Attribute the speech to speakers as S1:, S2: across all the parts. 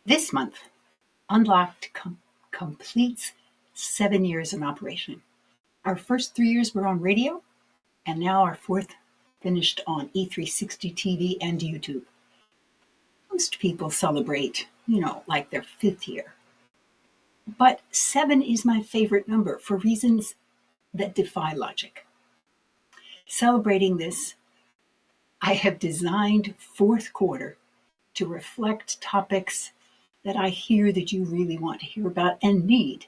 S1: This month, Unlocked completes 7 years in operation. Our first 3 years were on radio, and now our fourth finished on E360 TV and YouTube. Most people celebrate, like their 5th year. But 7 is my favorite number for reasons that defy logic. Celebrating this, I have designed fourth quarter to reflect topics that I hear that you really want to hear about and need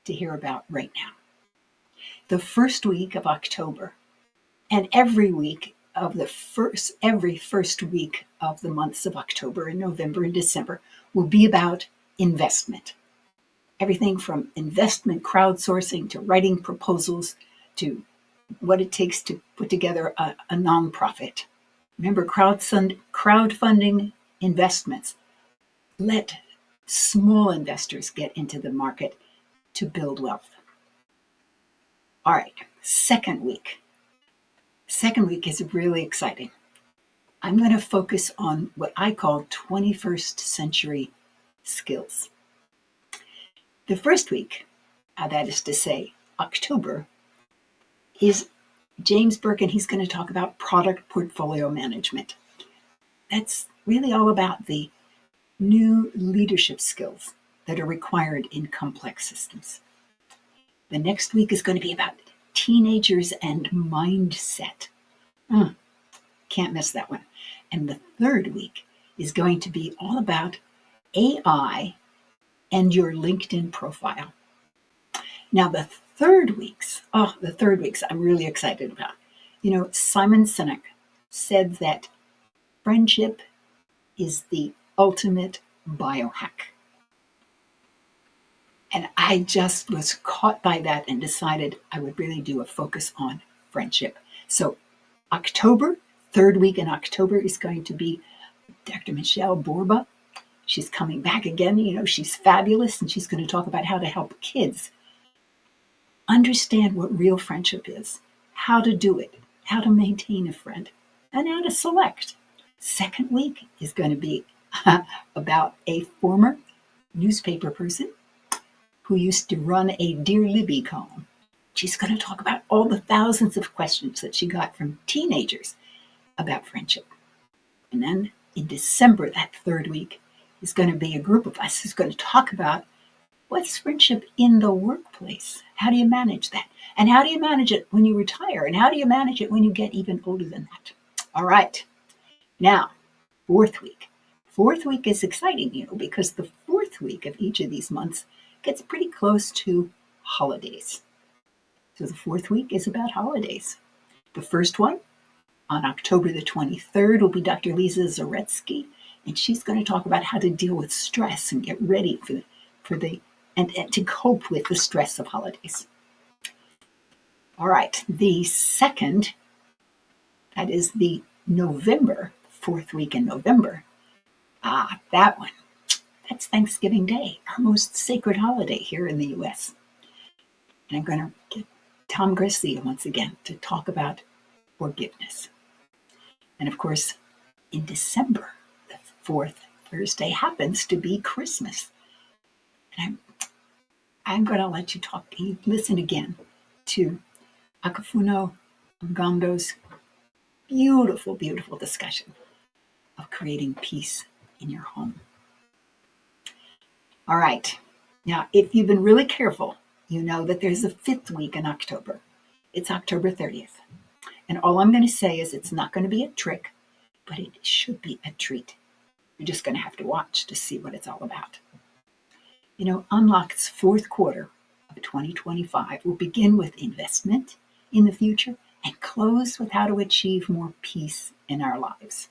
S1: to hear about right now. The first week of October and every first week of the months of October and November and December will be about investment. Everything from investment crowdsourcing to writing proposals to what it takes to put together a nonprofit. Remember, crowdfunding investments let small investors get into the market to build wealth. All right, second week. Second week is really exciting. I'm going to focus on what I call 21st century skills. The first week, that is to say, October, is James Burke, and he's going to talk about product portfolio management. That's really all about the new leadership skills that are required in complex systems. The next week is going to be about teenagers and mindset. Can't miss that one. And the third week is going to be all about AI and your LinkedIn profile. Now, the third weeks I'm really excited about. Simon Sinek said that friendship is the ultimate biohack. And I just was caught by that and decided I would really do a focus on friendship. So October, third week in October, is going to be Dr. Michelle Borba. She's coming back again. She's fabulous, and she's going to talk about how to help kids understand what real friendship is, how to do it, how to maintain a friend, and how to select. Second week is going to be about a former newspaper person who used to run a Dear Libby column. She's going to talk about all the thousands of questions that she got from teenagers about friendship. And then in December, that third week, is going to be a group of us who's going to talk about what's friendship in the workplace. How do you manage that? And how do you manage it when you retire? And how do you manage it when you get even older than that? All right. Now, fourth week. Fourth week is exciting, because the fourth week of each of these months gets pretty close to holidays. So the fourth week is about holidays. The first one, on October the 23rd, will be Dr. Lisa Zaretsky, and she's going to talk about how to deal with stress and get ready and to cope with the stress of holidays. All right, the second, that is the November, fourth week in November. That one. That's Thanksgiving Day, our most sacred holiday here in the U.S. And I'm going to get Tom Garcia once again to talk about forgiveness. And of course, in December, the fourth Thursday happens to be Christmas. And I'm going to let you listen again to Akafuno Ngando's beautiful, beautiful discussion of creating peace in your home. All right. Now, if you've been really careful, you know that there's a fifth week in October. It's October 30th. And all I'm going to say is it's not going to be a trick, but it should be a treat. You're just going to have to watch to see what it's all about. Unlocked's fourth quarter of 2025 will begin with investment in the future and close with how to achieve more peace in our lives.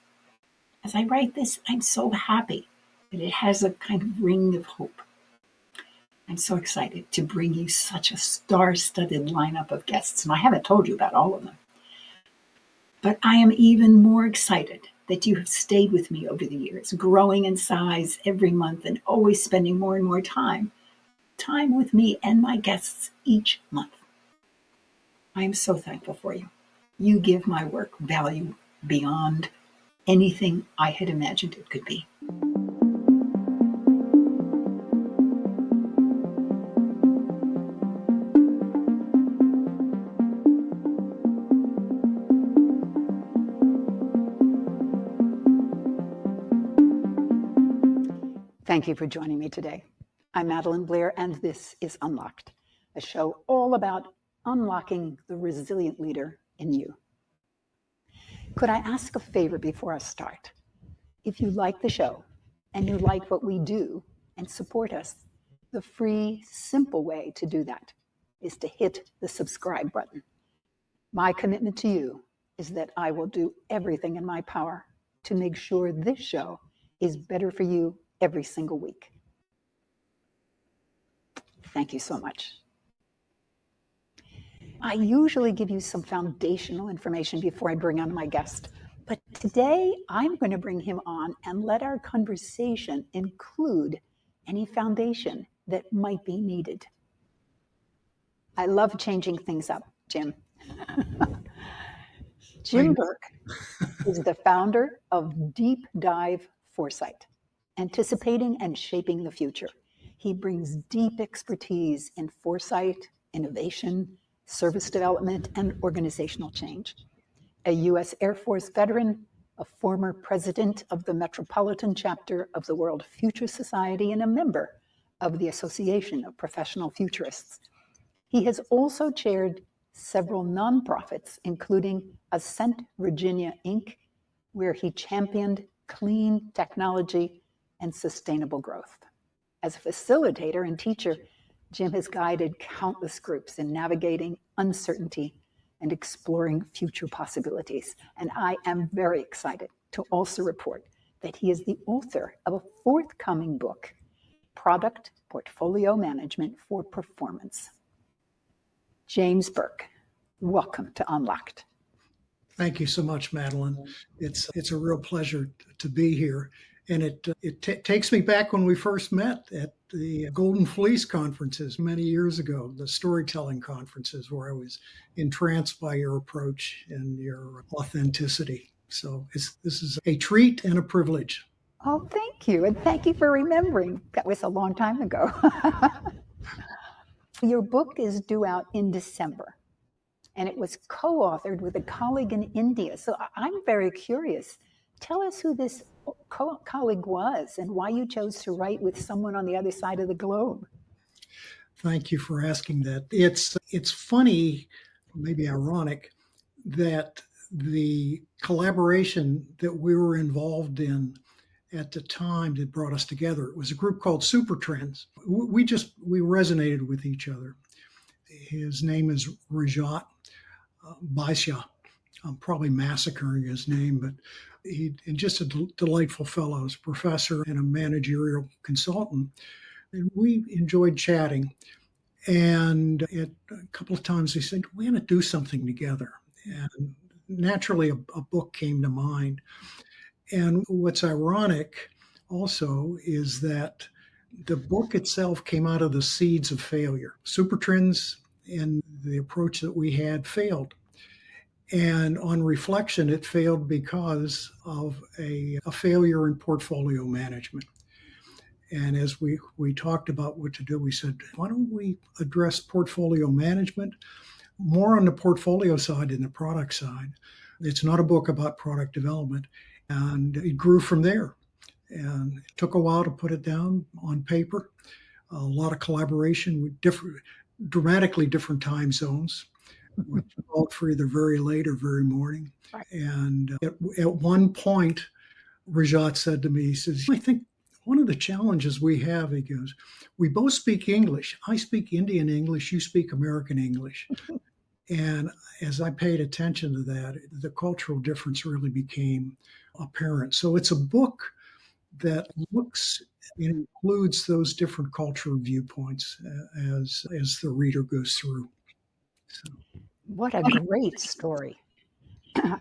S1: As I write this, I'm so happy that it has a kind of ring of hope. I'm so excited to bring you such a star-studded lineup of guests, and I haven't told you about all of them. But I am even more excited that you have stayed with me over the years, growing in size every month and always spending more and more time with me and my guests each month. I am so thankful for you. You give my work value beyond anything I had imagined it could be. Thank you for joining me today. I'm Madelyn Blair, and this is Unlocked, a show all about unlocking the resilient leader in you. Could I ask a favor before I start? If you like the show and you like what we do and support us, the free, simple way to do that is to hit the subscribe button. My commitment to you is that I will do everything in my power to make sure this show is better for you every single week. Thank you so much. I usually give you some foundational information before I bring on my guest, but today I'm going to bring him on and let our conversation include any foundation that might be needed. I love changing things up, Jim. Jim Burke is the founder of Deep Dive Foresight, anticipating and shaping the future. He brings deep expertise in foresight, innovation, service development, and organizational change. A U.S. Air Force veteran, a former president of the Metropolitan Chapter of the World Future Society, and a member of the Association of Professional Futurists. He has also chaired several nonprofits, including Ascent Virginia, Inc., where he championed clean technology and sustainable growth. As a facilitator and teacher, Jim has guided countless groups in navigating uncertainty and exploring future possibilities. And I am very excited to also report that he is the author of a forthcoming book, Product Portfolio Management for Performance. James Burke, welcome to Unlocked.
S2: Thank you so much, Madelyn. It's a real pleasure to be here. And it takes me back when we first met at the Golden Fleece conferences many years ago, the storytelling conferences, where I was entranced by your approach and your authenticity. So this is a treat and a privilege.
S1: Oh, thank you. And thank you for remembering. That was a long time ago. Your book is due out in December, and it was co-authored with a colleague in India. So I'm very curious. Tell us who this colleague was and why you chose to write with someone on the other side of the globe.
S2: Thank you for asking that. It's funny, maybe ironic, that the collaboration that we were involved in at the time that brought us together, it was a group called Super Trends. We resonated with each other. His name is Rajat Baisya. I'm probably massacring his name, but he's just a delightful fellow. He's a professor and a managerial consultant. And we enjoyed chatting. And a couple of times he said, we're going to do something together. And naturally, a book came to mind. And what's ironic also is that the book itself came out of the seeds of failure. Super Trends and the approach that we had failed. And on reflection, it failed because of a failure in portfolio management. And as we talked about what to do, we said, why don't we address portfolio management more on the portfolio side than the product side? It's not a book about product development. And it grew from there. And it took a while to put it down on paper. A lot of collaboration with dramatically different time zones. We called for either very late or very morning.
S1: Right.
S2: And at one point, Rajat said to me, he says, I think one of the challenges we have, he goes, we both speak English. I speak Indian English, you speak American English. And as I paid attention to that, the cultural difference really became apparent. So it's a book that looks and includes those different cultural viewpoints as the reader goes through. So.
S1: What a great story.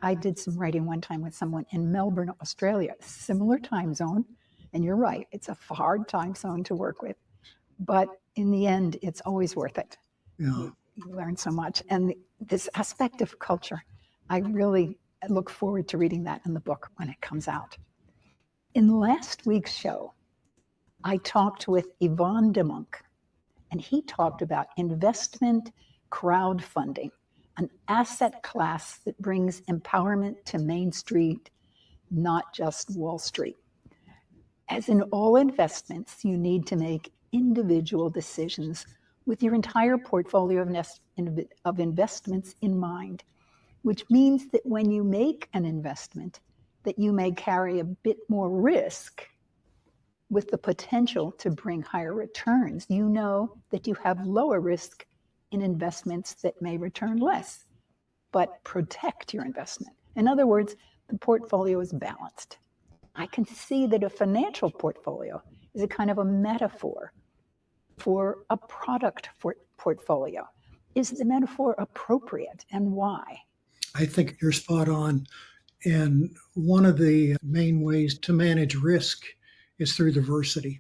S1: I did some writing one time with someone in Melbourne, Australia, similar time zone. And you're right, it's a hard time zone to work with. But in the end, it's always worth it.
S2: Yeah.
S1: You learn so much. And this aspect of culture, I really look forward to reading that in the book when it comes out. In last week's show, I talked with Yvonne DeMonk, and he talked about investment crowdfunding, an asset class that brings empowerment to Main Street, not just Wall Street. As in all investments, you need to make individual decisions with your entire portfolio of investments in mind, which means that when you make an investment, that you may carry a bit more risk with the potential to bring higher returns. You know that you have lower risk in investments that may return less, but protect your investment. In other words, the portfolio is balanced. I can see that a financial portfolio is a kind of a metaphor for a product portfolio. Is the metaphor appropriate, and why?
S2: I think you're spot on. And one of the main ways to manage risk is through diversity.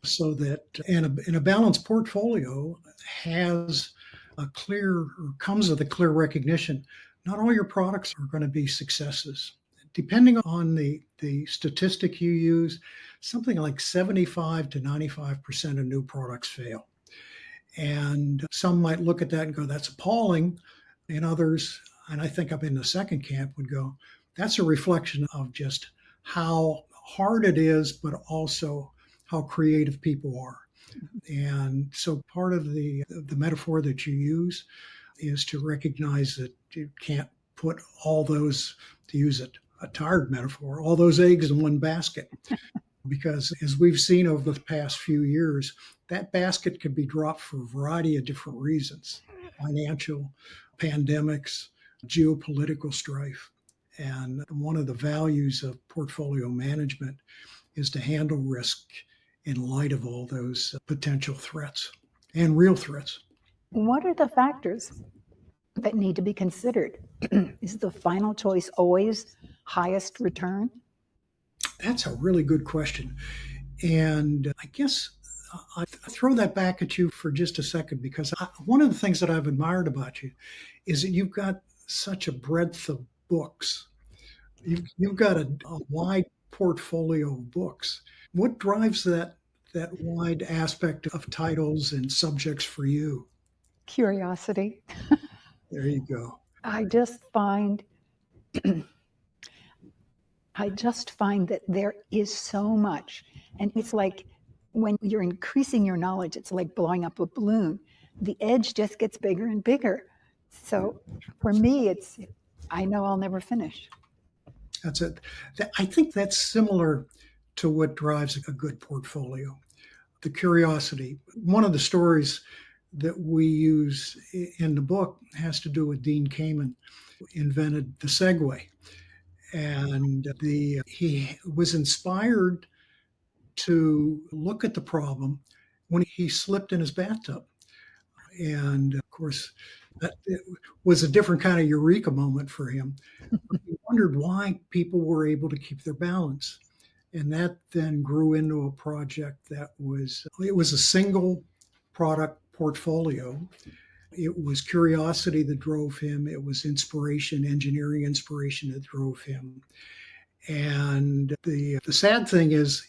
S2: So that, and a balanced portfolio has a clear, or comes with a clear recognition. Not all your products are going to be successes. Depending on the statistic you use, something like 75 to 95% of new products fail. And some might look at that and go, that's appalling. And others, and I think I'm in the second camp, would go, that's a reflection of just how hard it is, but also how creative people are. And so part of the metaphor that you use is to recognize that you can't put all those, to use a tired metaphor, all those eggs in one basket. Because as we've seen over the past few years, that basket could be dropped for a variety of different reasons: financial, pandemics, geopolitical strife. And one of the values of portfolio management is to handle risk in light of all those potential threats and real threats.
S1: What are the factors that need to be considered? Is the final choice always highest return?
S2: That's a really good question. And I guess I throw that back at you for just a second, because one of the things that I've admired about you is that you've got such a breadth of books. You've got a wide portfolio of books. What drives that wide aspect of titles and subjects for you?
S1: Curiosity.
S2: There you go.
S1: I just find that there is so much. And it's like when you're increasing your knowledge, it's like blowing up a balloon. The edge just gets bigger and bigger. So for me, I know I'll never finish.
S2: That's it. I think that's similar to what drives a good portfolio. The curiosity. One of the stories that we use in the book has to do with Dean Kamen, who invented the Segway. And he was inspired to look at the problem when he slipped in his bathtub. And of course, that was a different kind of eureka moment for him. He wondered why people were able to keep their balance. And that then grew into a project it was a single product portfolio. It was curiosity that drove him. It was inspiration, engineering inspiration that drove him. And the sad thing is,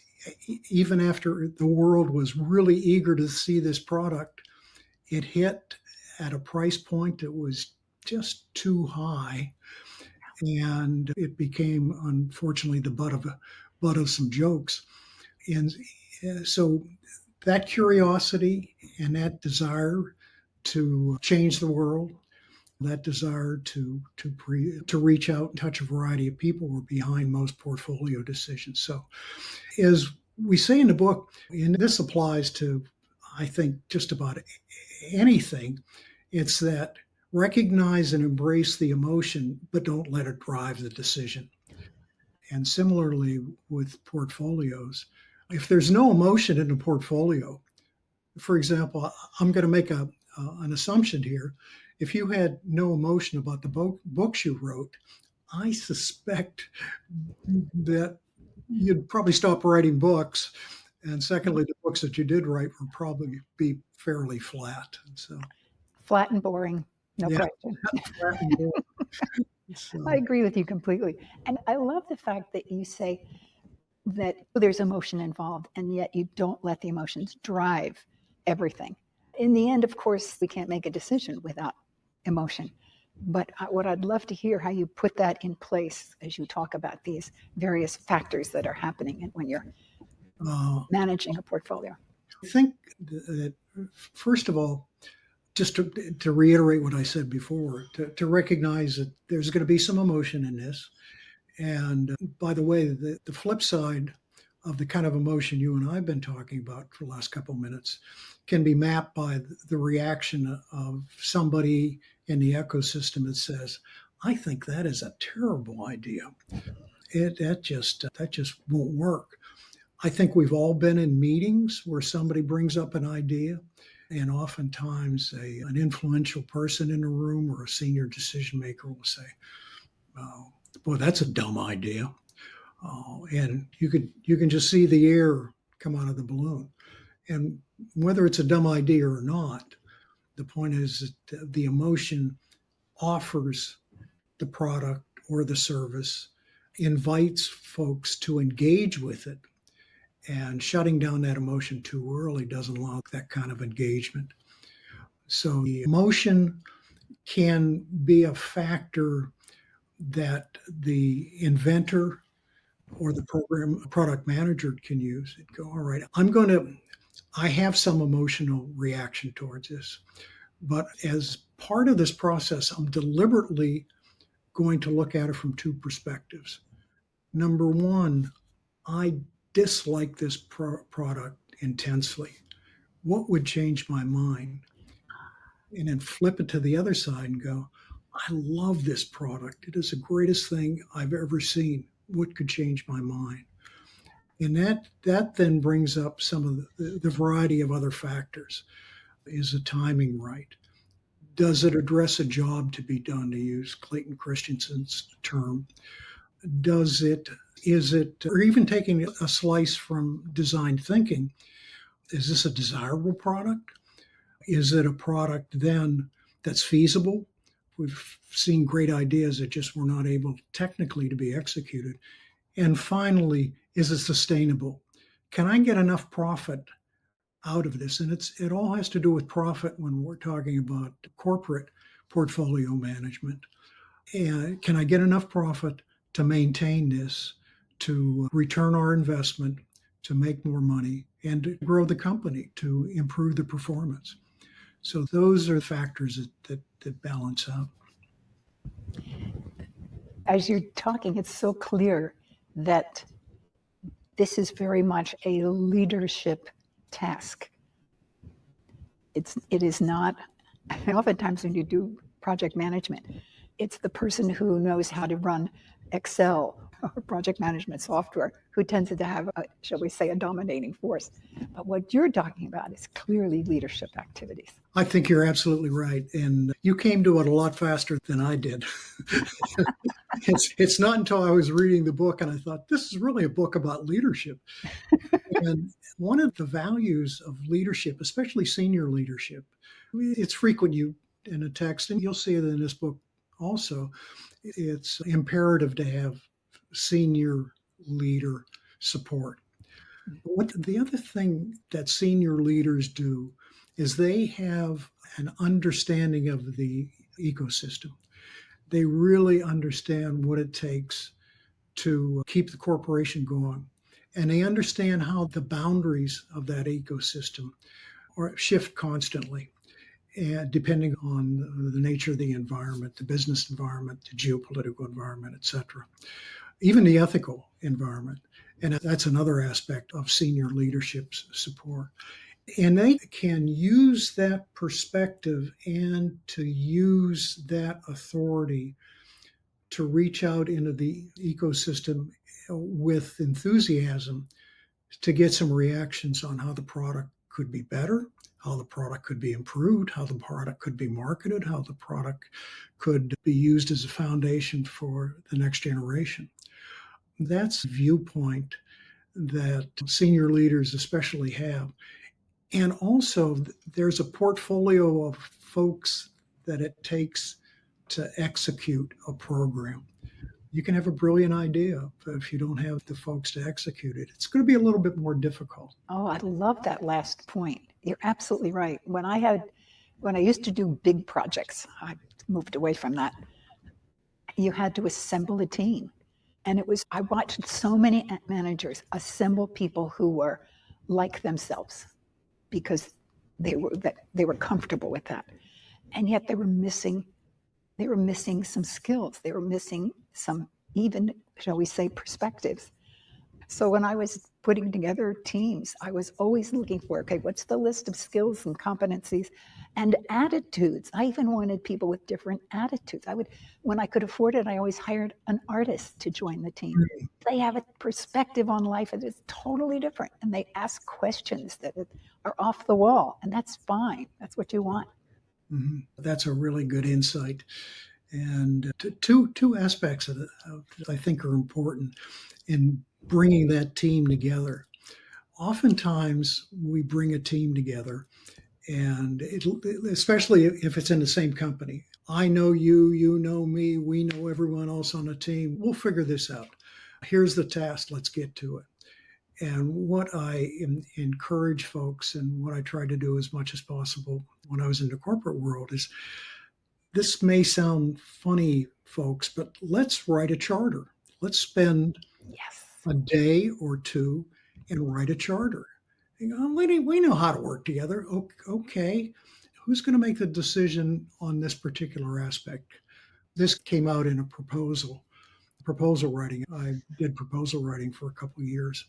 S2: even after the world was really eager to see this product, it hit at a price point that was just too high. And it became, unfortunately, the butt of some jokes. And so that curiosity and that desire to change the world, that desire to reach out and touch a variety of people were behind most portfolio decisions. So as we say in the book, and this applies to, I think, just about anything, it's that recognize and embrace the emotion, but don't let it drive the decision. And similarly with portfolios, if there's no emotion in a portfolio, for example, I'm going to make an assumption here. If you had no emotion about the books you wrote, I suspect that you'd probably stop writing books. And secondly, the books that you did write would probably be fairly flat. So
S1: Flat and boring, no question.
S2: Flat and boring. So,
S1: I agree with you completely. And I love the fact that you say that there's emotion involved, and yet you don't let the emotions drive everything. In the end, of course, we can't make a decision without emotion. But what I'd love to hear how you put that in place as you talk about these various factors that are happening and when you're managing a portfolio?
S2: I think that, first of all, just to reiterate what I said before, to recognize that there's going to be some emotion in this. And by the way, the flip side of the kind of emotion you and I have been talking about for the last couple of minutes can be mapped by the reaction of somebody in the ecosystem that says, I think that is a terrible idea. That just won't work. I think we've all been in meetings where somebody brings up an idea, and oftentimes an influential person in the room or a senior decision maker will say, oh, boy, that's a dumb idea. And you can just see the air come out of the balloon. And whether it's a dumb idea or not, the point is that the emotion offers the product or the service, invites folks to engage with it, and shutting down that emotion too early doesn't allow that kind of engagement. So the emotion can be a factor that the inventor or the product manager can use. It go, all right, I have some emotional reaction towards this, but as part of this process, I'm deliberately going to look at it from two perspectives. Number one, I dislike this product intensely. What would change my mind? And then flip it to the other side and go, I love this product. It is the greatest thing I've ever seen. What could change my mind? And that then brings up some of the variety of other factors. Is the timing right? Does it address a job to be done, to use Clayton Christensen's term? Is it, or even taking a slice from design thinking, is this a desirable product? Is it a product then that's feasible? We've seen great ideas that just were not able technically to be executed. And finally, is it sustainable? Can I get enough profit out of this? And it all has to do with profit when we're talking about corporate portfolio management. And can I get enough profit to maintain this, to return our investment, to make more money, and to grow the company, to improve the performance? So those are factors that balance out.
S1: As you're talking, it's so clear that this is very much a leadership task. It is not, oftentimes when you do project management, it's the person who knows how to run Excel or project management software who tends to have, shall we say, a dominating force. But what you're talking about is clearly leadership activities.
S2: I think you're absolutely right. And you came to it a lot faster than I did. It's not until I was reading the book and I thought, this is really a book about leadership. And one of the values of leadership, especially senior leadership, it's frequent in a text, and you'll see it in this book also, it's imperative to have senior leader support. The other thing that senior leaders do is they have an understanding of the ecosystem. They really understand what it takes to keep the corporation going. And they understand how the boundaries of that ecosystem shift constantly, and depending on the nature of the environment, the business environment, the geopolitical environment, et cetera, even the ethical environment. And that's another aspect of senior leadership's support. And they can use that perspective and to use that authority to reach out into the ecosystem with enthusiasm to get some reactions on how the product could be better, how the product could be improved, how the product could be marketed, how the product could be used as a foundation for the next generation. That's a viewpoint that senior leaders especially have. And also, there's a portfolio of folks that it takes to execute a program. You can have a brilliant idea, but if you don't have the folks to execute it, it's going to be a little bit more difficult.
S1: Oh, I love that last point. You're absolutely right. When I used to do big projects, I moved away from that. You had to assemble a team. And I watched so many managers assemble people who were like themselves because they were comfortable with that. And yet they were missing some skills. They were missing some, even, shall we say, perspectives. So when I was putting together teams, I was always looking for, okay, what's the list of skills and competencies and attitudes? I even wanted people with different attitudes. When I could afford it, I always hired an artist to join the team. They have a perspective on life that is totally different, and they ask questions that are off the wall, and that's fine. That's what you want.
S2: Mm-hmm. That's a really good insight. And two aspects of it I think are important in bringing that team together. Oftentimes, we bring a team together, and especially if it's in the same company. I know you, you know me, we know everyone else on the team. We'll figure this out. Here's the task, let's get to it. And what I encourage folks, and what I try to do as much as possible when I was in the corporate world, is this may sound funny, folks, but let's write a charter. Let's spend a day or two and write a charter. We know how to work together. Okay, who's going to make the decision on this particular aspect? This came out in a proposal writing. I did proposal writing for a couple of years.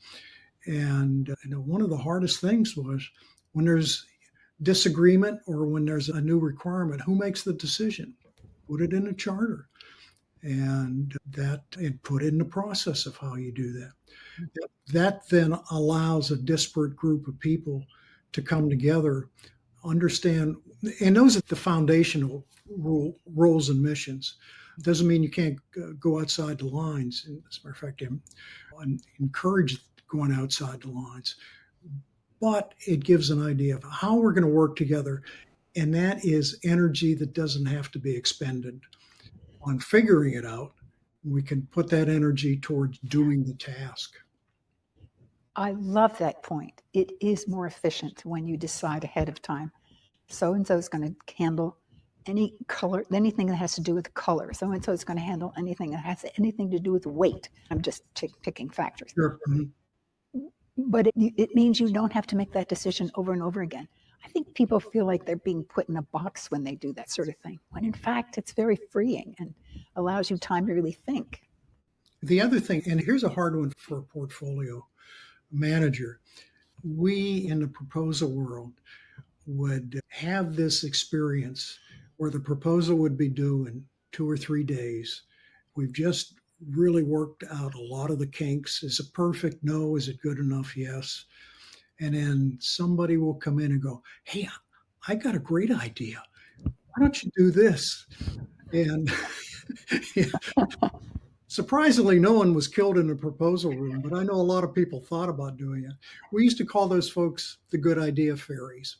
S2: And one of the hardest things was when there's disagreement or when there's a new requirement, who makes the decision? Put it in a charter. And put in the process of how you do that. That then allows a disparate group of people to come together, understand, and those are the foundational roles and missions. It doesn't mean you can't go outside the lines. As a matter of fact, I encourage going outside the lines. But it gives an idea of how we're going to work together. And that is energy that doesn't have to be expended on figuring it out. We can put that energy towards doing the task.
S1: I love that point. It is more efficient when you decide ahead of time. So-and-so is going to handle any color, anything that has to do with color. So-and-so is going to handle anything that has anything to do with weight. I'm just picking factors.
S2: Sure. Mm-hmm.
S1: But it means you don't have to make that decision over and over again. I think people feel like they're being put in a box when they do that sort of thing, when in fact it's very freeing and allows you time to really think.
S2: The other thing, and here's a hard one for a portfolio manager, we in the proposal world would have this experience where the proposal would be due in 2 or 3 days. We've just really worked out a lot of the kinks. Is it perfect? No. Is it good enough? Yes. And then somebody will come in and go, hey, I got a great idea. Why don't you do this? And surprisingly, no one was killed in the proposal room, but I know a lot of people thought about doing it. We used to call those folks the good idea fairies.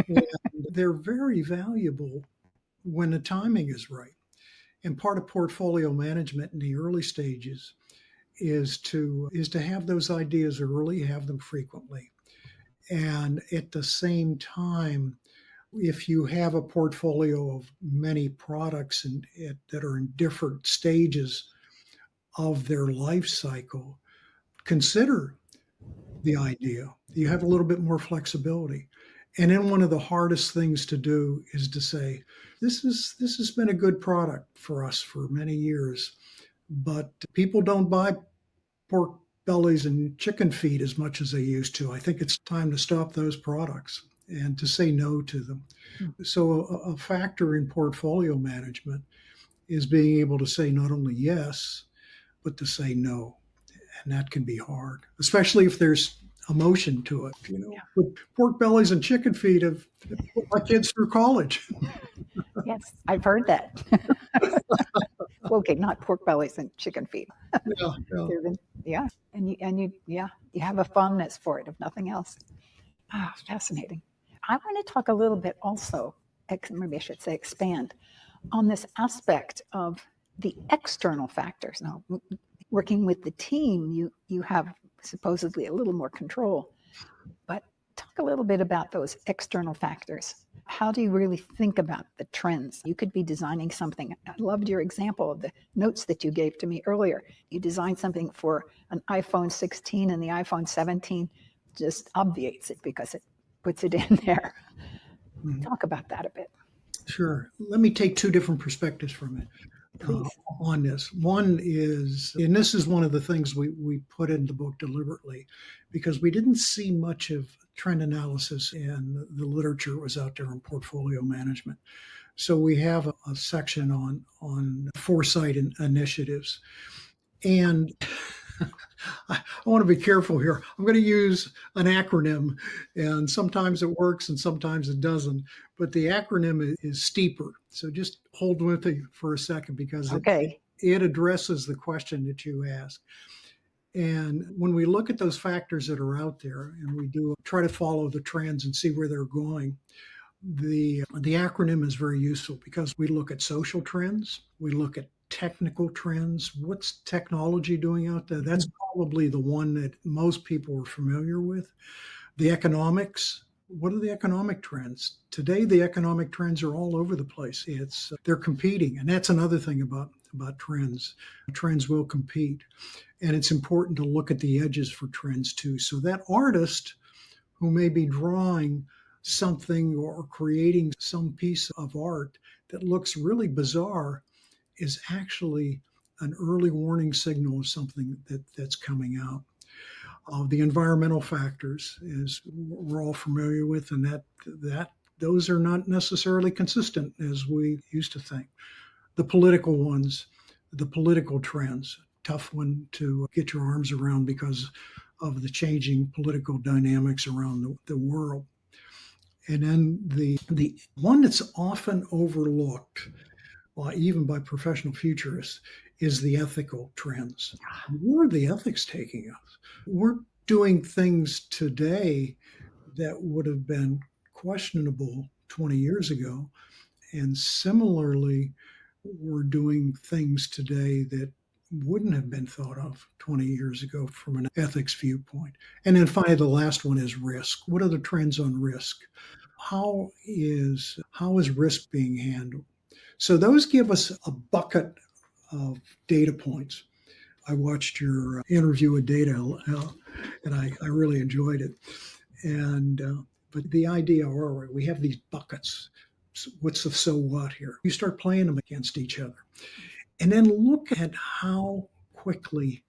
S2: And they're very valuable when the timing is right. And part of portfolio management in the early stages is to have those ideas early, have them frequently. And at the same time, if you have a portfolio of many products that are in different stages of their life cycle, consider the idea. You have a little bit more flexibility. And then one of the hardest things to do is to say, this has been a good product for us for many years, but people don't buy pork bellies and chicken feet as much as they used to. I think it's time to stop those products and to say no to them. So a factor in portfolio management is being able to say not only yes, but to say no. And that can be hard, especially if there's emotion to it. But pork bellies and chicken feet have put my kids through college.
S1: Yes, I've heard that. Okay, not pork bellies and chicken feet. Yeah. And you have a fondness for it, if nothing else. Fascinating. I want to talk a little bit also, maybe I should say expand, on this aspect of the external factors. Now, working with the team, you have supposedly a little more control, but talk a little bit about those external factors. how do you really think about the trends? You could be designing something. I loved your example of the notes that you gave to me earlier. You designed something for an iPhone 16 and the iPhone 17 just obviates it because it puts it in there. Talk about that a bit.
S2: Sure. Let me take two different perspectives from it.
S1: Please.
S2: On this. One is, and this is one of the things we put in the book deliberately, because we didn't see much of trend analysis in the literature that was out there on portfolio management. So we have a section on foresight initiatives. And I want to be careful here. I'm going to use an acronym, and sometimes it works and sometimes it doesn't. But the acronym is STEEPER. So just hold with it for a second, because it addresses the question that you asked. And when we look at those factors that are out there and we do try to follow the trends and see where they're going, the acronym is very useful because we look at social trends, we look at technical trends. What's technology doing out there? That's probably the one that most people are familiar with. The economics. What are the economic trends? Today, the economic trends are all over the place. They're competing, and that's another thing about trends. Trends will compete, and it's important to look at the edges for trends too. So that artist who may be drawing something or creating some piece of art that looks really bizarre is actually an early warning signal of something that's coming out. The environmental factors, as we're all familiar with, and that those are not necessarily consistent as we used to think. The political ones, the political trends, tough one to get your arms around because of the changing political dynamics around the world. And then the one that's often overlooked, even by professional futurists, is the ethical trends. Where are the ethics taking us? We're doing things today that would have been questionable 20 years ago. And similarly, we're doing things today that wouldn't have been thought of 20 years ago from an ethics viewpoint. And then finally, the last one is risk. What are the trends on risk? How is risk being handled? So those give us a bucket of data points. I watched your interview with Data, and I really enjoyed it. And but the idea, all right, we have these buckets. What's the so what here? You start playing them against each other, and then look at how quickly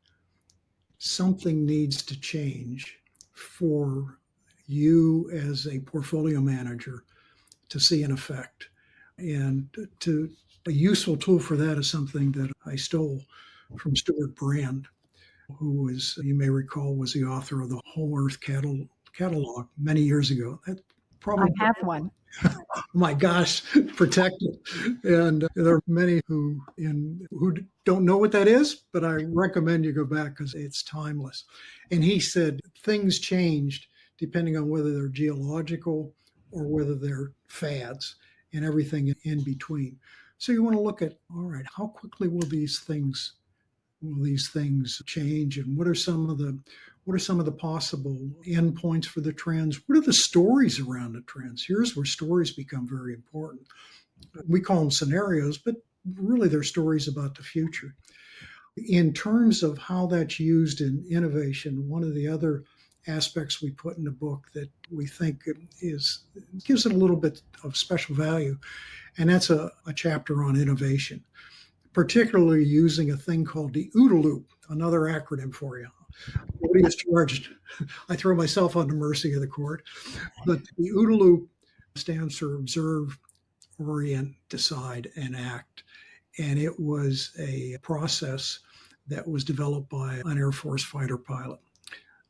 S2: something needs to change for you as a portfolio manager to see an effect. And a useful tool for that is something that I stole from Stuart Brand, who was, you may recall, was the author of the Whole Earth catalog many years ago. That probably
S1: I have one.
S2: Oh my gosh, protect it. And there are many who don't know what that is, but I recommend you go back because it's timeless. And he said things changed depending on whether they're geological or whether they're fads and everything in between. So you want to look at, all right, how quickly will these things change, and what are some of the possible endpoints for the trends? What are the stories around the trends? Here's where stories become very important. We call them scenarios, but really they're stories about the future. In terms of how that's used in innovation, one of the other aspects we put in the book that we think gives it a little bit of special value, and that's a chapter on innovation, particularly using a thing called the OODA loop, another acronym for you. Nobody is charged. I throw myself on the mercy of the court. But the OODA loop stands for observe, orient, decide, and act. And it was a process that was developed by an Air Force fighter pilot,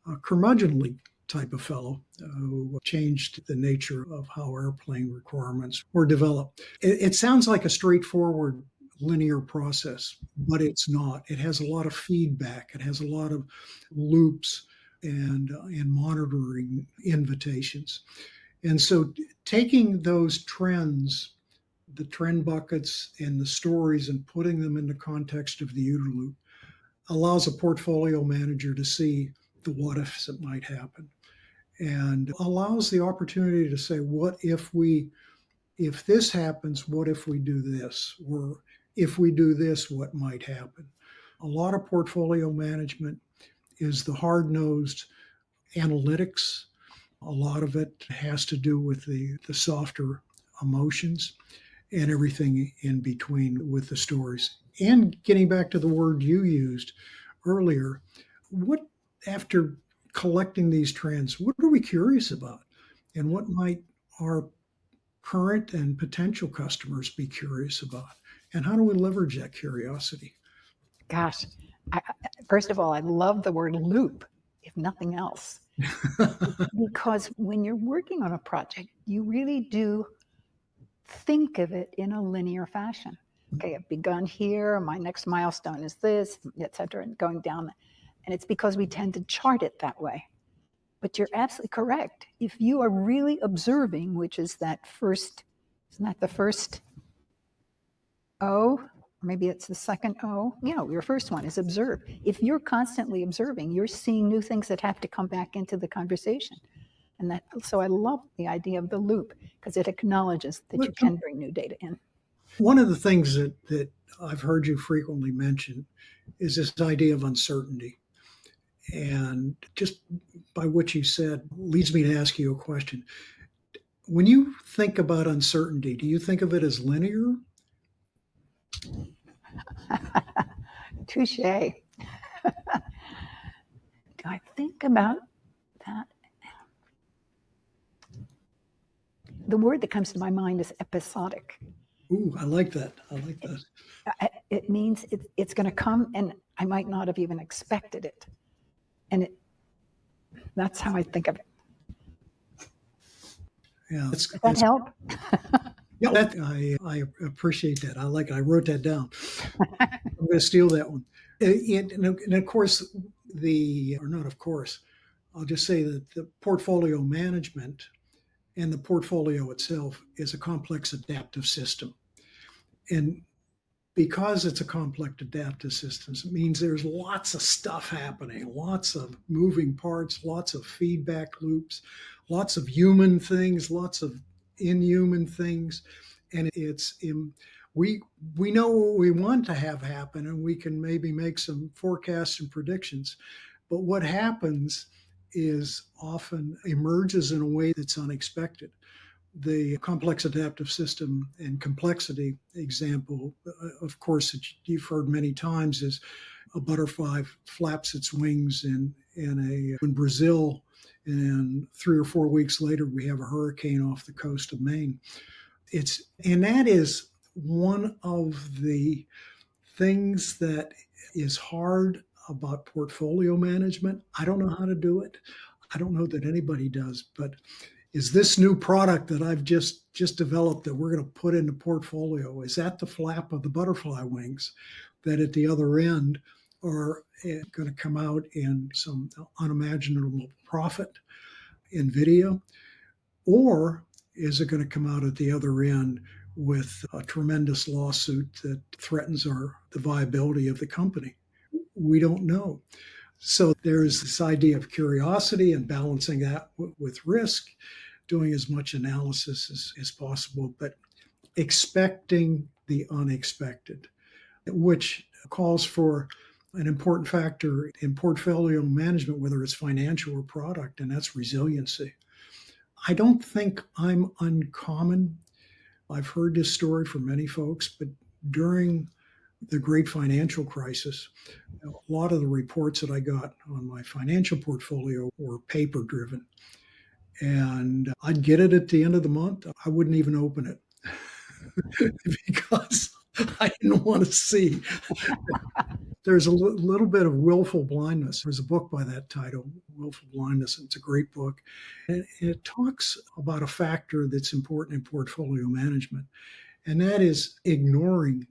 S2: a curmudgeonly type of fellow who changed the nature of how airplane requirements were developed. It sounds like a straightforward linear process, but it's not. It has a lot of feedback. It has a lot of loops and monitoring invitations. And so taking those trends, the trend buckets and the stories, and putting them in the context of the OODA loop allows a portfolio manager to see the what ifs that might happen, and allows the opportunity to say, what if we if this happens, what if we do this? Or if we do this, what might happen? A lot of portfolio management is the hard-nosed analytics. A lot of it has to do with the softer emotions and everything in between with the stories. And getting back to the word you used earlier, what, after collecting these trends, what are we curious about? And what might our current and potential customers be curious about? And how do we leverage that curiosity?
S1: Gosh, first of all, I love the word loop, if nothing else, because when you're working on a project, you really do think of it in a linear fashion. Okay, I've begun here, my next milestone is this, et cetera, and going down. And it's because we tend to chart it that way. But you're absolutely correct. If you are really observing, which is that first, isn't that the first O? Or maybe it's the second O. Your first one is observe. If you're constantly observing, you're seeing new things that have to come back into the conversation. And so I love the idea of the loop because it acknowledges that you can bring new data in.
S2: One of the things that I've heard you frequently mention is this idea of uncertainty. And just by what you said leads me to ask you a question. When you think about uncertainty, do you think of it as linear?
S1: Touche. Do I think about that? The word that comes to my mind is episodic.
S2: Ooh, I like that. I like that.
S1: It means it's going to come, and I might not have even expected it. And that's how I think of it.
S2: Yeah,
S1: does that help?
S2: Yeah, I appreciate that. I like it. I wrote that down. I'm going to steal that one. And of course, I'll just say that the portfolio management and the portfolio itself is a complex adaptive system. And because it's a complex adaptive system, it means there's lots of stuff happening, lots of moving parts, lots of feedback loops, lots of human things, lots of inhuman things. And we know what we want to have happen, and we can maybe make some forecasts and predictions. But what happens is often emerges in a way that's unexpected. The complex adaptive system and complexity example, of course, you've heard many times, is a butterfly flaps its wings in Brazil, and 3 or 4 weeks later we have a hurricane off the coast of Maine. And that is one of the things that is hard about portfolio management. I don't know how to do it. I don't know that anybody does, but is this new product that I've just developed that we're going to put in the portfolio, is that the flap of the butterfly wings that at the other end are going to come out in some unimaginable profit in video? Or is it going to come out at the other end with a tremendous lawsuit that threatens the viability of the company? We don't know. So there's this idea of curiosity and balancing that with risk, doing as much analysis as possible, but expecting the unexpected, which calls for an important factor in portfolio management, whether it's financial or product, and that's resiliency. I don't think I'm uncommon. I've heard this story from many folks, but during the great financial crisis, a lot of the reports that I got on my financial portfolio were paper driven. And I'd get it at the end of the month. I wouldn't even open it because I didn't want to see. There's a little bit of willful blindness. There's a book by that title, Willful Blindness. It's a great book. And it talks about a factor that's important in portfolio management, and that is ignoring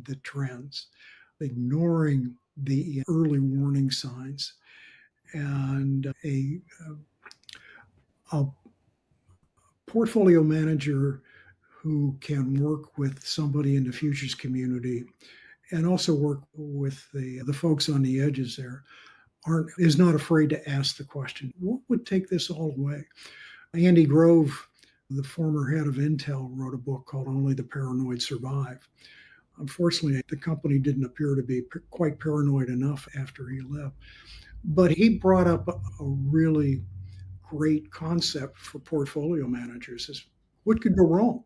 S2: the trends, ignoring the early warning signs. And a portfolio manager who can work with somebody in the futures community and also work with the folks on the edges there is not afraid to ask the question, what would take this all away? Andy Grove The former head of Intel wrote a book called Only the Paranoid Survive. Unfortunately, the company didn't appear to be quite paranoid enough after he left. But he brought up a really great concept for portfolio managers is what could go wrong?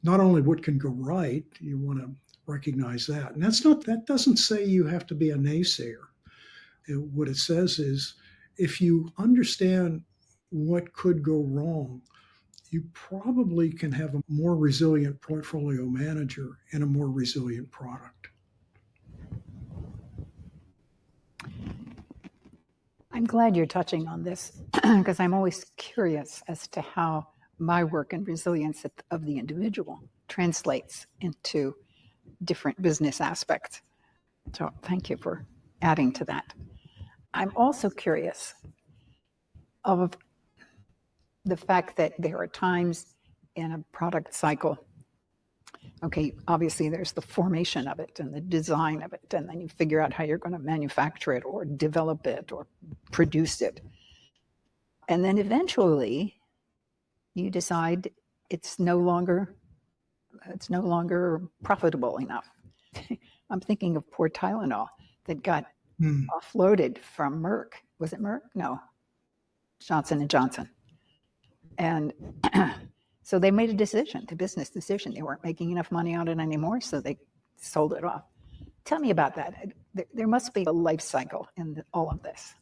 S2: Not only what can go right, you want to recognize that. And that doesn't say you have to be a naysayer. What it says is if you understand what could go wrong, you probably can have a more resilient portfolio manager and a more resilient product.
S1: I'm glad you're touching on this because I'm always curious as to how my work and resilience of the individual translates into different business aspects. So thank you for adding to that. I'm also curious of the fact that there are times in a product cycle, okay, obviously there's the formation of it and the design of it, and then you figure out how you're going to manufacture it or develop it or produce it. And then eventually you decide it's no longer profitable enough. I'm thinking of poor Tylenol that got offloaded from Merck. Was it Merck? No, Johnson & Johnson. And so they made a decision, the business decision. They weren't making enough money on it anymore, so they sold it off. Tell me about that. There must be a life cycle in all of this.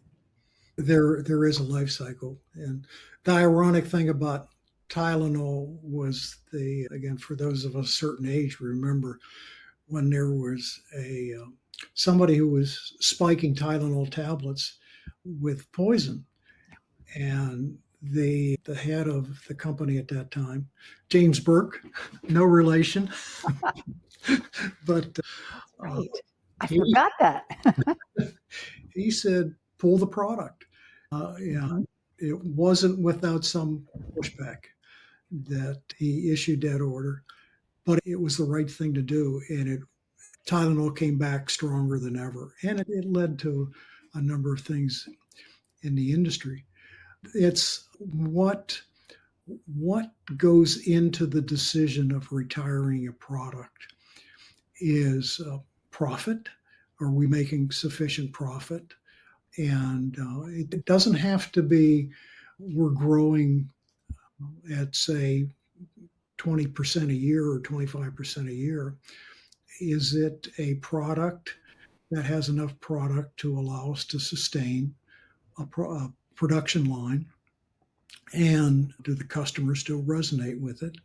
S2: There is a life cycle. And the ironic thing about Tylenol was again, for those of a certain age, remember when there was somebody who was spiking Tylenol tablets with poison. And the head of the company at that time, James Burke, no relation, but
S1: right. I forgot that.
S2: He said, pull the product. It wasn't without some pushback that he issued that order, but it was the right thing to do. And Tylenol came back stronger than ever. And it led to a number of things in the industry. It's what goes into the decision of retiring a product is profit. Are we making sufficient profit? And it doesn't have to be we're growing at, say, 20% a year or 25% a year. Is it a product that has enough product to allow us to sustain a production line? And do the customers still resonate with it?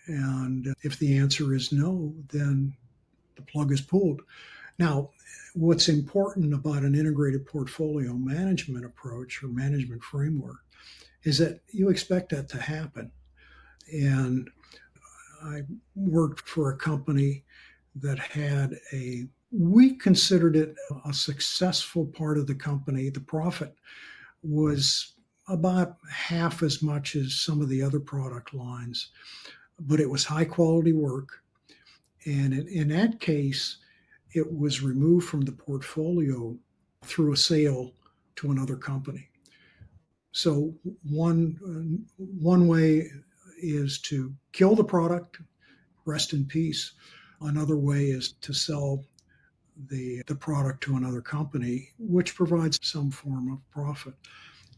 S2: And if the answer is no, then the plug is pulled. Now, what's important about an integrated portfolio management approach or management framework is that you expect that to happen. And I worked for a company that had we considered it a successful part of the company. The profit was about half as much as some of the other product lines, but it was high quality work. And in that case, it was removed from the portfolio through a sale to another company. So one way is to kill the product, rest in peace. Another way is to sell the product to another company, which provides some form of profit.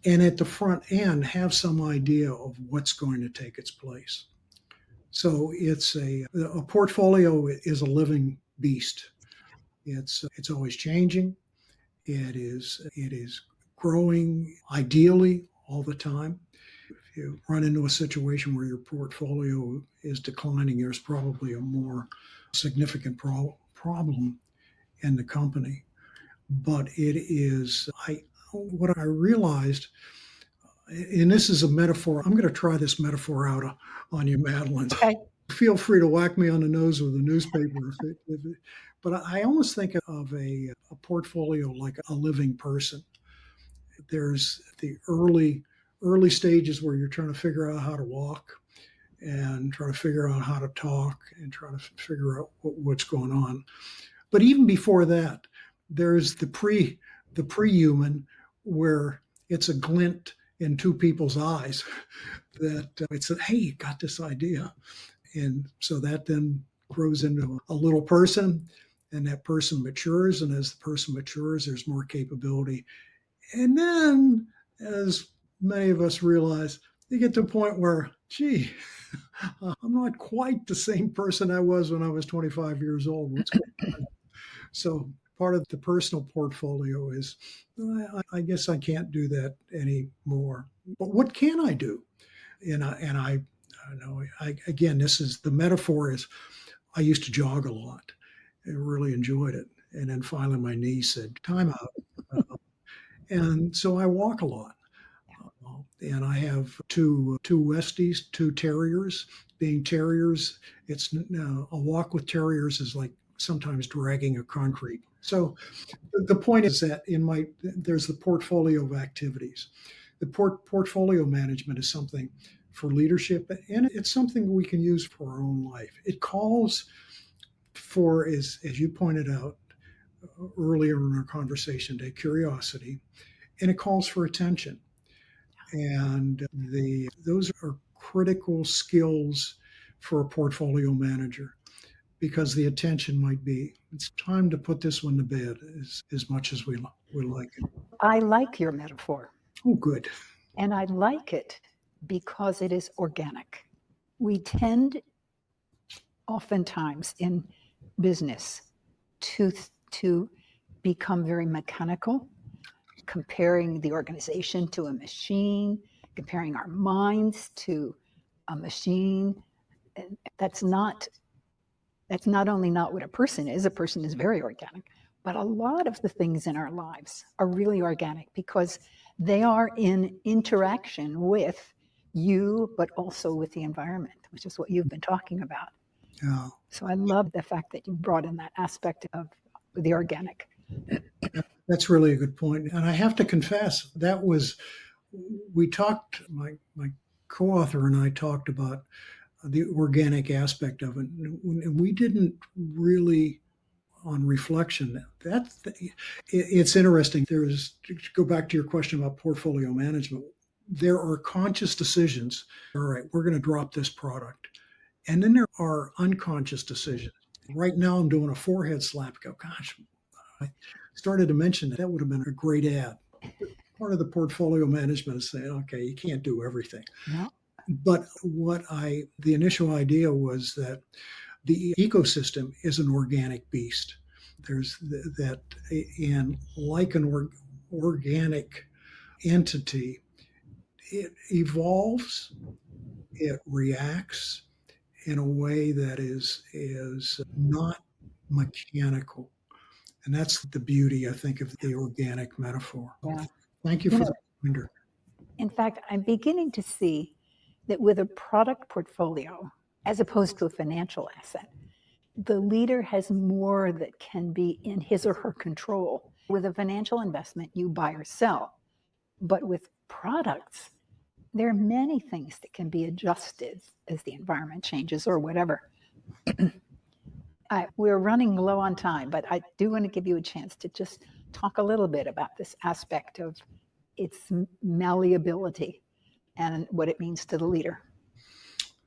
S2: And at the front end, have some idea of what's going to take its place. So it's a portfolio is a living beast. It's always changing. It is growing ideally all the time. If you run into a situation where your portfolio is declining, there's probably a more significant problem in the company. But it is what I realized, and this is a metaphor. I'm going to try this metaphor out on you, Madelyn.
S1: Okay.
S2: Feel free to whack me on the nose with a newspaper. But I almost think of a portfolio like a living person. There's the early stages where you're trying to figure out how to walk and try to figure out how to talk and try to figure out what's going on. But even before that, there's the pre-human where it's a glint in two people's eyes. that it said, hey, you got this idea. And so that then grows into a little person, and that person matures. And as the person matures, there's more capability. And then, as many of us realize, you get to a point where, gee, I'm not quite the same person I was when I was 25 years old. What's going on? So part of the personal portfolio is, I guess I can't do that anymore. But what can I do? And I know, again, this is the metaphor is I used to jog a lot. I really enjoyed it. And then finally my knee said, time out. And so I walk a lot. And I have two Westies, two terriers. Being terriers, it's a walk with terriers is like sometimes dragging a concrete. So the point is that there's the portfolio of activities. The portfolio management is something for leadership, and it's something we can use for our own life. It calls for, as you pointed out earlier in our conversation today, curiosity, and it calls for attention. And those are critical skills for a portfolio manager, because the attention might be, it's time to put this one to bed as much as we like it.
S1: I like your metaphor.
S2: Oh, good.
S1: And I like it because it is organic. We tend oftentimes in business to become very mechanical, comparing the organization to a machine, comparing our minds to a machine. And that's not only not what a person is very organic, but a lot of the things in our lives are really organic because they are in interaction with you, but also with the environment, which is what you've been talking about.
S2: Yeah.
S1: So I love the fact that you brought in that aspect of the organic.
S2: That's really a good point. And I have to confess, we talked, my co-author and I talked about the organic aspect of it. And we didn't really, on reflection, it's interesting. To go back to your question about portfolio management, there are conscious decisions. All right, we're going to drop this product. And then there are unconscious decisions. Right now I'm doing a forehead slap. Go, gosh, I started to mention that would have been a great ad. Part of the portfolio management is saying, okay, you can't do everything.
S1: No.
S2: But the initial idea was that the ecosystem is an organic beast. There's that, and like an organic entity, it evolves, it reacts in a way that is not mechanical. And that's the beauty, I think, of the organic metaphor.
S1: Yeah.
S2: Thank you for the reminder.
S1: In fact, I'm beginning to see that with a product portfolio, as opposed to a financial asset, the leader has more that can be in his or her control. With a financial investment, you buy or sell. But with products, there are many things that can be adjusted as the environment changes or whatever. We're running low on time, but I do want to give you a chance to just talk a little bit about this aspect of its malleability and what it means to the leader.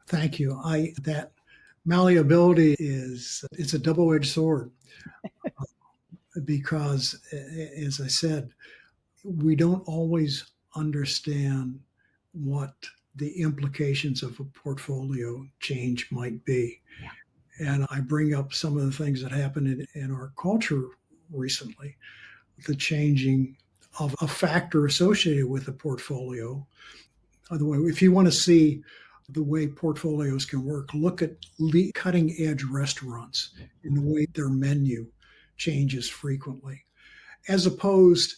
S2: Thank you. That malleability it's a double-edged sword because, as I said, we don't always understand what the implications of a portfolio change might be.
S1: Yeah.
S2: And I bring up some of the things that happened in our culture recently, the changing of a factor associated with a portfolio. By the way, if you want to see the way portfolios can work, look at cutting edge restaurants and the way their menu changes frequently, as opposed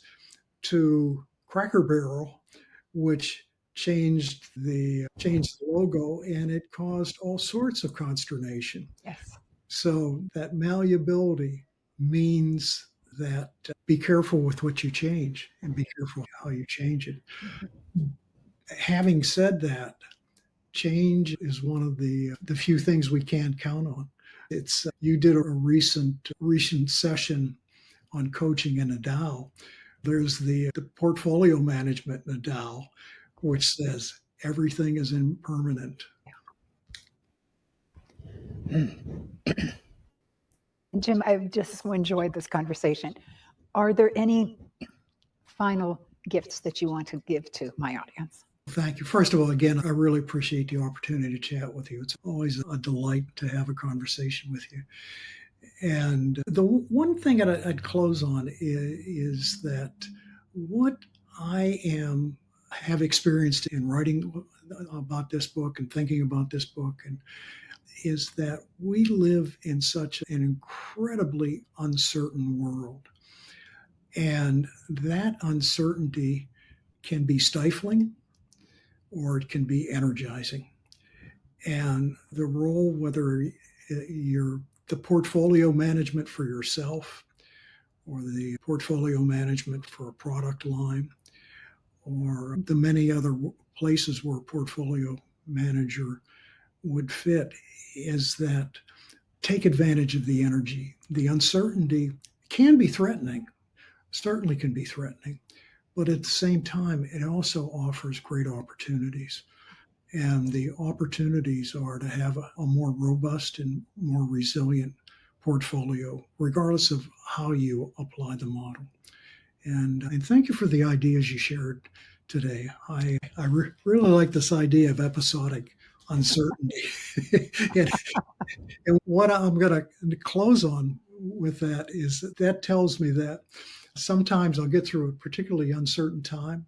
S2: to Cracker Barrel, which changed the logo, and it caused all sorts of consternation.
S1: Yes.
S2: So that malleability means that be careful with what you change and be careful how you change it. Mm-hmm. Having said that, change is one of the few things we can count on. It's you did a recent session on coaching in a DAO. There's the portfolio management in a DAO, which says everything is impermanent.
S1: Jim, I've just so enjoyed this conversation. Are there any final gifts that you want to give to my audience?
S2: Thank you. First of all, again, I really appreciate the opportunity to chat with you. It's always a delight to have a conversation with you. And the one thing that I'd close on is that what I have experienced in writing about this book and thinking about this book and is that we live in such an incredibly uncertain world. And that uncertainty can be stifling or it can be energizing. And the role, whether you're the portfolio management for yourself or the portfolio management for a product line or the many other places where a portfolio manager would fit, is that take advantage of the energy. The uncertainty can be threatening, certainly can be threatening, but at the same time, it also offers great opportunities. And the opportunities are to have a more robust and more resilient portfolio, regardless of how you apply the model. And thank you for the ideas you shared today. I really like this idea of episodic uncertainty. and what I'm going to close on with that is that tells me that sometimes I'll get through a particularly uncertain time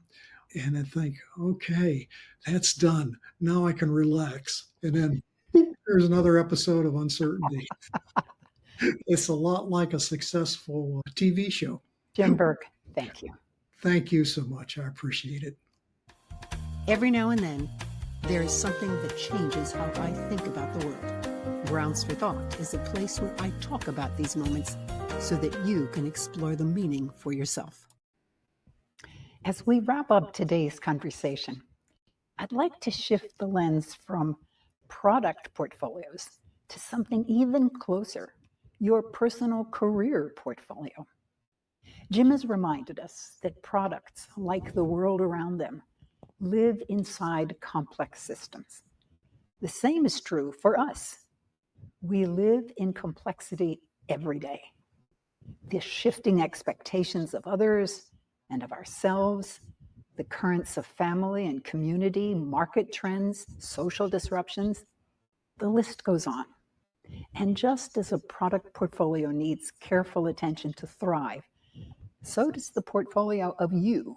S2: and I think, okay, that's done. Now I can relax. And then there's another episode of uncertainty. It's a lot like a successful TV show.
S1: Jim Burke, thank you.
S2: Thank you so much. I appreciate it.
S3: Every now and then, there is something that changes how I think about the world. Grounds for Thought is a place where I talk about these moments so that you can explore the meaning for yourself.
S1: As we wrap up today's conversation, I'd like to shift the lens from product portfolios to something even closer, your personal career portfolio. Jim has reminded us that products, like the world around them, live inside complex systems. The same is true for us. We live in complexity every day. The shifting expectations of others and of ourselves, the currents of family and community, market trends, social disruptions, the list goes on. And just as a product portfolio needs careful attention to thrive, so does the portfolio of you.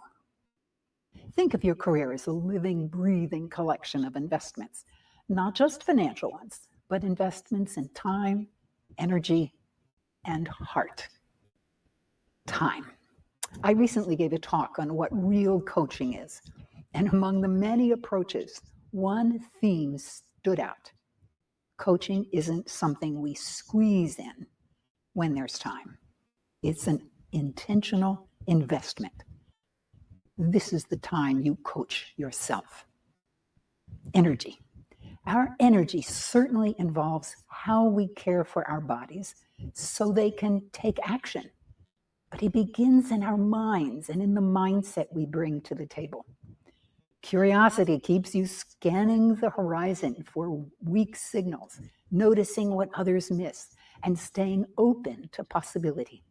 S1: Think of your career as a living, breathing collection of investments, not just financial ones, but investments in time, energy, and heart. Time. I recently gave a talk on what real coaching is, and among the many approaches, one theme stood out. Coaching isn't something we squeeze in when there's time. It's an intentional investment. This is the time you coach yourself. Energy. Our energy certainly involves how we care for our bodies so they can take action. But it begins in our minds and in the mindset we bring to the table. Curiosity keeps you scanning the horizon for weak signals, noticing what others miss, and staying open to possibility.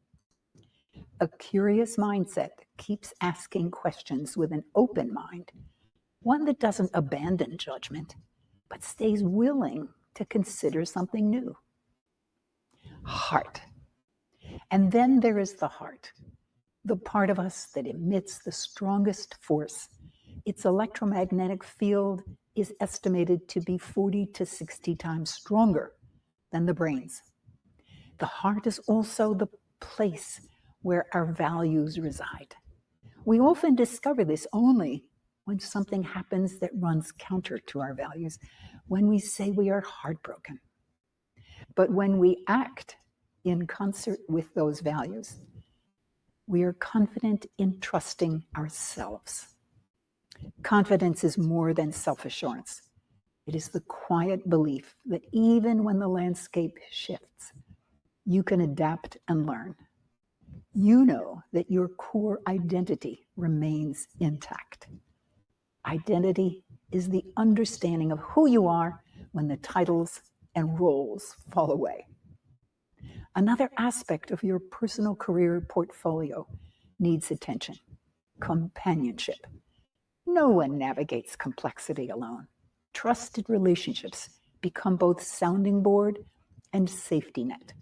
S1: A curious mindset keeps asking questions with an open mind, one that doesn't abandon judgment, but stays willing to consider something new. Heart. And then there is the heart, the part of us that emits the strongest force. Its electromagnetic field is estimated to be 40 to 60 times stronger than the brain's. The heart is also the place where our values reside. We often discover this only when something happens that runs counter to our values, when we say we are heartbroken. But when we act in concert with those values, we are confident in trusting ourselves. Confidence is more than self-assurance. It is the quiet belief that even when the landscape shifts, you can adapt and learn. You know that your core identity remains intact. Identity is the understanding of who you are when the titles and roles fall away. Another aspect of your personal career portfolio needs attention: companionship. No one navigates complexity alone. Trusted relationships become both sounding board and safety net.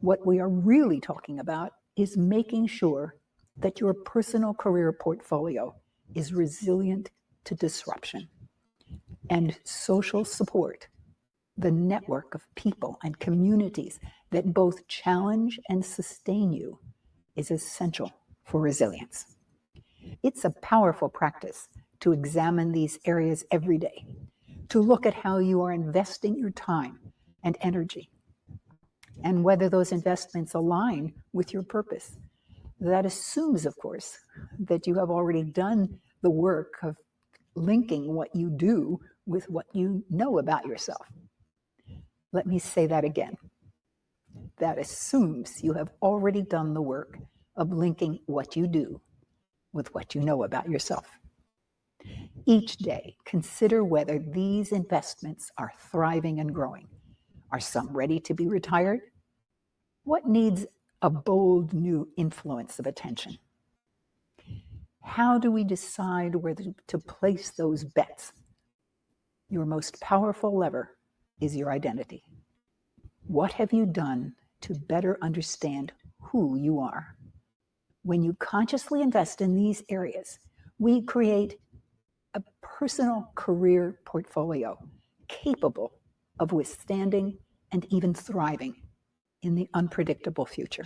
S1: What we are really talking about is making sure that your personal career portfolio is resilient to disruption. And social support, the network of people and communities that both challenge and sustain you, is essential for resilience. It's a powerful practice to examine these areas every day, to look at how you are investing your time and energy, and whether those investments align with your purpose. That assumes, of course, that you have already done the work of linking what you do with what you know about yourself. Let me say that again. That assumes you have already done the work of linking what you do with what you know about yourself. Each day, consider whether these investments are thriving and growing. Are some ready to be retired? What needs a bold new influence of attention? How do we decide where to place those bets? Your most powerful lever is your identity. What have you done to better understand who you are? When you consciously invest in these areas, we create a personal career portfolio capable of withstanding and even thriving in the unpredictable future.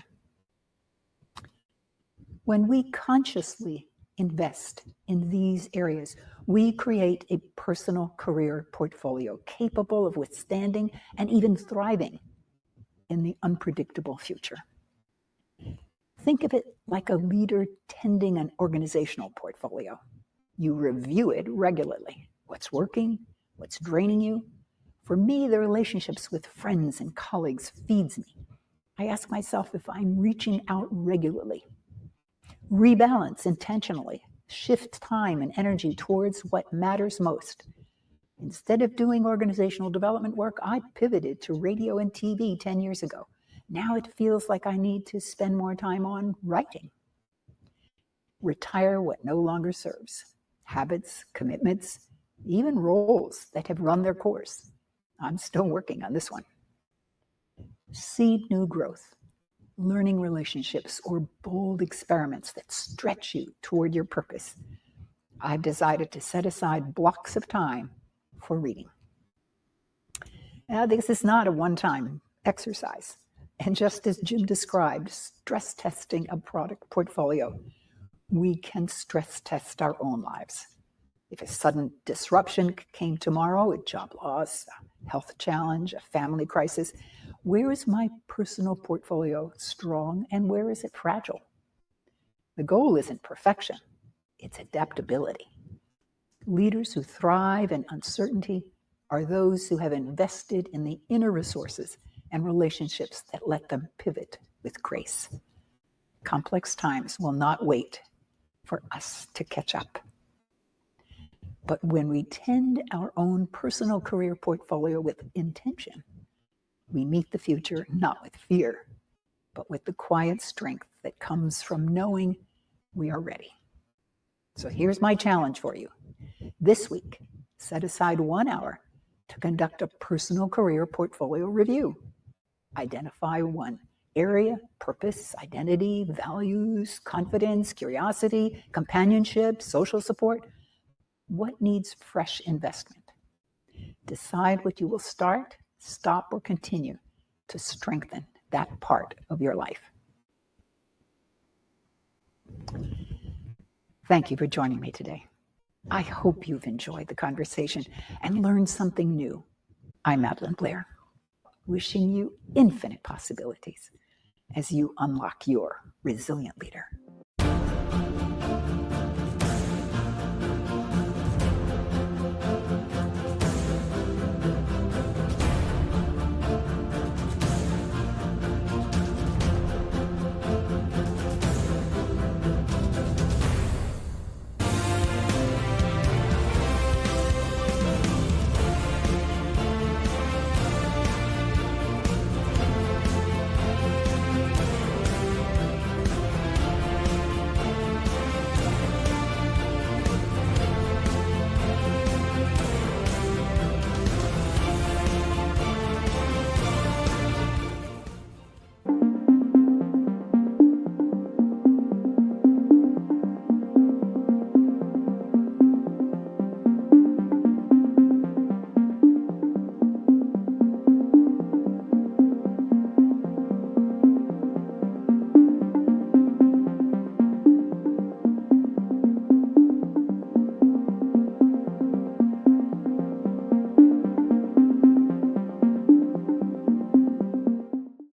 S1: When we consciously invest in these areas, we create a personal career portfolio capable of withstanding and even thriving in the unpredictable future. Think of it like a leader tending an organizational portfolio. You review it regularly. What's working? What's draining you? For me, the relationships with friends and colleagues feeds me. I ask myself if I'm reaching out regularly. Rebalance intentionally. Shift time and energy towards what matters most. Instead of doing organizational development work, I pivoted to radio and TV 10 years ago. Now it feels like I need to spend more time on writing. Retire what no longer serves. Habits, commitments, even roles that have run their course. I'm still working on this one. Seed new growth, learning relationships, or bold experiments that stretch you toward your purpose. I've decided to set aside blocks of time for reading. Now, this is not a one-time exercise. And just as Jim described, stress testing a product portfolio, we can stress test our own lives. If a sudden disruption came tomorrow, a job loss, a health challenge, a family crisis, where is my personal portfolio strong and where is it fragile? The goal isn't perfection, it's adaptability. Leaders who thrive in uncertainty are those who have invested in the inner resources and relationships that let them pivot with grace. Complex times will not wait for us to catch up. But when we tend our own personal career portfolio with intention, we meet the future not with fear, but with the quiet strength that comes from knowing we are ready. So here's my challenge for you. This week, set aside 1 hour to conduct a personal career portfolio review. Identify one area: purpose, identity, values, confidence, curiosity, companionship, social support. What needs fresh investment? Decide what you will start, stop, or continue to strengthen that part of your life. Thank you for joining me today. I hope you've enjoyed the conversation and learned something new. I'm Madelyn Blair, wishing you infinite possibilities as you unlock your resilient leader.